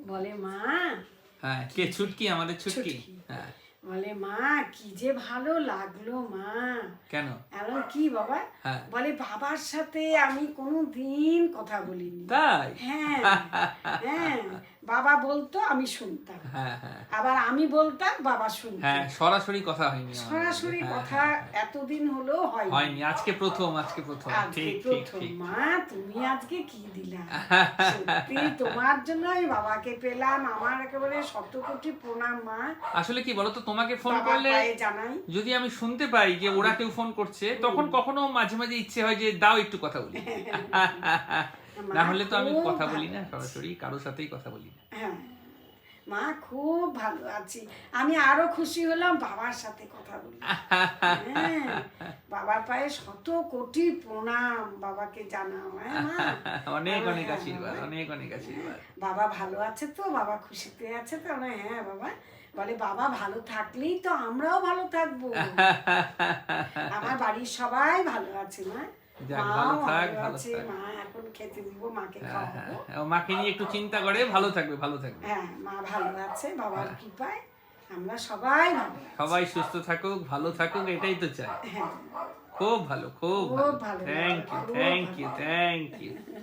বলে মা, হ্যাঁ, কে ছুটকি? আমাদের ছুটকি। ছুটকি। হ্যাঁ, বলে মা কি যে ভালো লাগলো মা। কেন? এখন কি বাবা? হ্যাঁ। বলে বাবার সাথে আমি কোনো দিন কথা বলিনি। তাই? হ্যাঁ, হ্যাঁ, বাবা বলতো আমি শুনতাম, হ্যাঁ, হ্যাঁ, আবার আমি বলতাম বাবা শুনতো। হ্যাঁ, সরাসরি কথা হয়নি আমাদের মধ্যে। সরাসরি হ্যাঁ, কথা এতদিন হলো হয়নি। হয়নি, আজকে প্রথম। আজকে ঠিক, ঠিক, প্রথম। ঠিক। মা তুমি আজকে কি দিলা, সত্যি তোমার জন্য আমি বাবাকে পেলাম। আমার একেবারে শত কোটি প্রণাম মা। আসলে কি বলতো, তোমাকে ফোন বাবার করলে পায়ে জানাই। যদি আমি শুনতে পাই যে ওরা কেউ ফোন করছে, তখন কখনো মাঝে মাঝে ইচ্ছে হয় যে দাও একটু কথা বলি। না হলে তো আমি খুব কথা বলি ভালো না, আছি। সরাসরি কারোর সাথেই কথা বলি না। হ্যাঁ, মা খুব ভালো আছি। আমি আরো খুশি হলাম বাবার সাথে কথা বলি। হ্যাঁ, বাবার পায়ে শত কোটি প্রণাম, বাবাকে জানাও। হ্যাঁ মা, অনেক বাবা, অনেক হ্যাঁ, আশীর্বাদ, বাবা। অনেক অনেক আশীর্বাদ। বাবা ভালো আছে তো, বাবা খুশিতে আছে তো? না, হ্যাঁ বাবা। বলে বাবা ভালো থাকলেই তো আমরাও ভালো থাকবো। আমার বাড়ির সবাই ভালো আছে মা। যাক, মাও ভালো থাক, ভালো ভালো আছে। থাক। মা এখন খেতে দিব, মাকে হ্যাঁ, হ্যাঁ, খাওয়াবো। হ্যাঁ, ও মাকে নিয়ে একটু চিন্তা করে, ভালো থাকবে, ভালো থাকবে। হ্যাঁ, মা ভালো আছে বাবার কৃপায়। আমরা সবাই ভালো আছি। সবাই সুস্থ থাকুক, ভালো থাকুক, এটাই তো চাই। হ্যাঁ, খুব ভালো, খুব খুব ভালো। ভালো থ্যাংক লাগলো, ইউ, খুব থ্যাংক ভালো ইউ, লাগলো। Thank you.